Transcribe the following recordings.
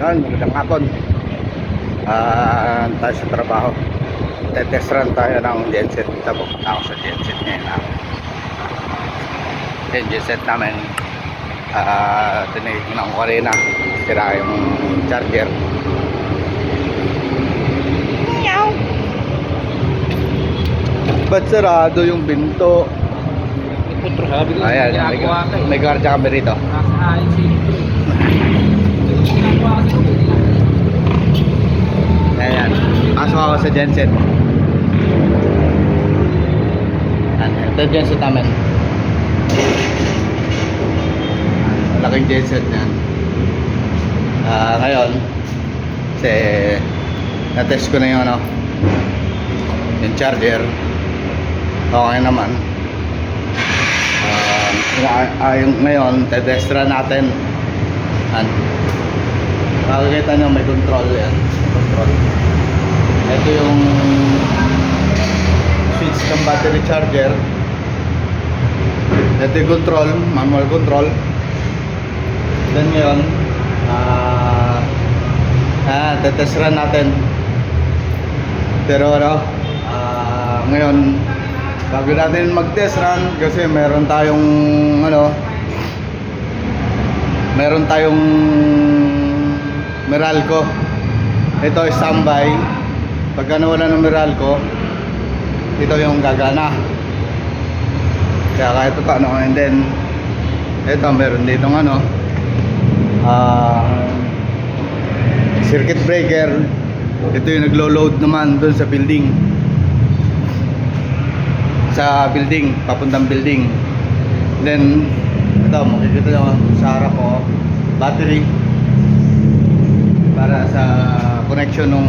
Yan, magandang hapon. Tayo sa trabaho. Test run tayo ng genset. Tabo ako sa genset ngayon. Yung genset namin, tinignan ko kanina. Sira yung charger. Ba't sarado yung pinto? Putro sabi ko, Ayan, ginagawa ka eh. may gwardiya kami rito. Nasa ayos eh. Ginagawa kasi ko. Ayan, pasok ako sa genset. Ito yung genset namin. Malaking genset yan. Ngayon, kasi na-test ko na yung yung charger. Okay naman. Yung ngayon, test run natin. Makikita nyo may control yan. Control. Ito yung switch ng battery charger. Ito yung control, manual control. Then ngayon, test run natin. Pero ngayon, bago natin mag-test run, kasi meron tayong Meralco. Ito is standby. Pagka nawala ng Meralco, ito yung gagana. Kaya kahit paano. And then ito meron ditong circuit breaker. Ito yung naglo-load naman dun sa building. Papuntang building. Then ito, makikita nyo sa harap ko, battery para sa connection ng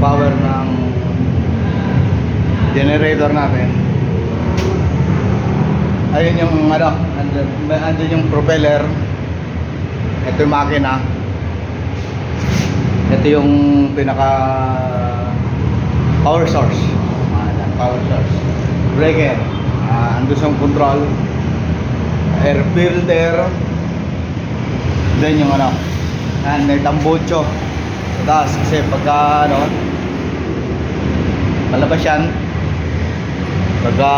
power ng generator natin. Ayun yung andyan yung propeller. Ito yung makina. Ito yung pinaka power source. Power source. Breaker. Andun sa control. Air filter. Then yung may tambucho sa taas, kasi pagka palabas yan, pagka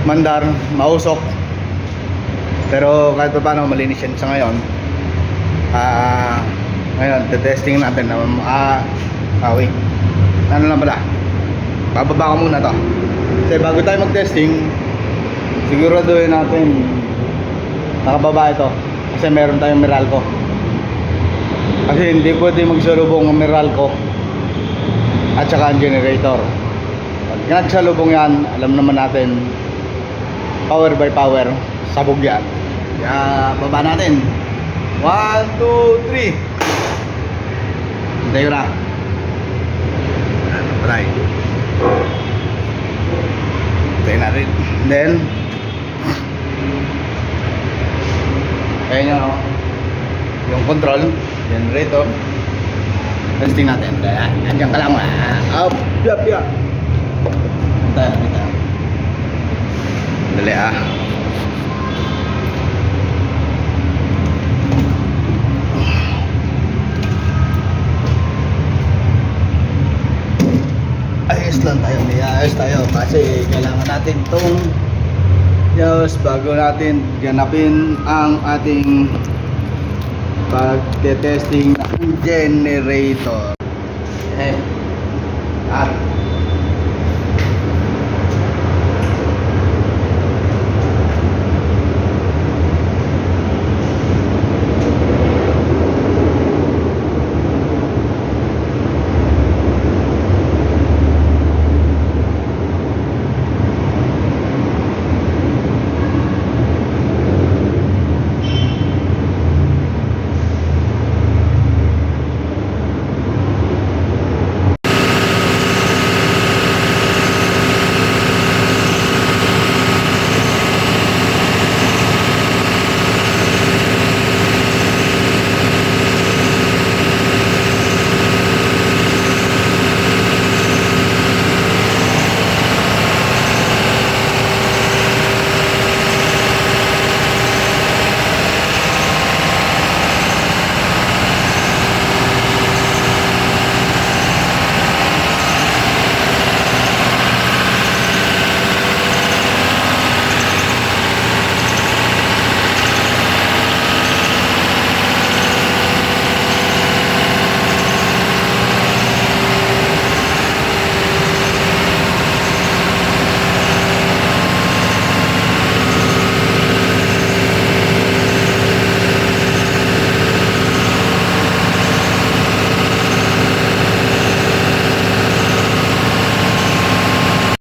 mandar, mausok. Pero kahit pa paano malinis yan sa ngayon. Ngayon, testing natin na wait. Ano lang pala, bababa ko muna to. Kasi bago tayo mag-testing, siguraduhin natin nakababa ito. Kasi meron tayong Meralco. Kasi hindi pwede magsalubong ang Meralco at saka ang generator. Pag nagsalubong yan, alam naman natin, power by power, sabog yan. Kaya baba natin. 1, 2, 3. Hintay ko na. Try. Hintayin natin. Then ayan nyo, yung control, generator. Testing natin. Andiyan ka lang. Up, piya. Hintayin. Dali Ayos tayo kasi kailangan natin itong bago natin ganapin ang ating pagte-testing ng generator.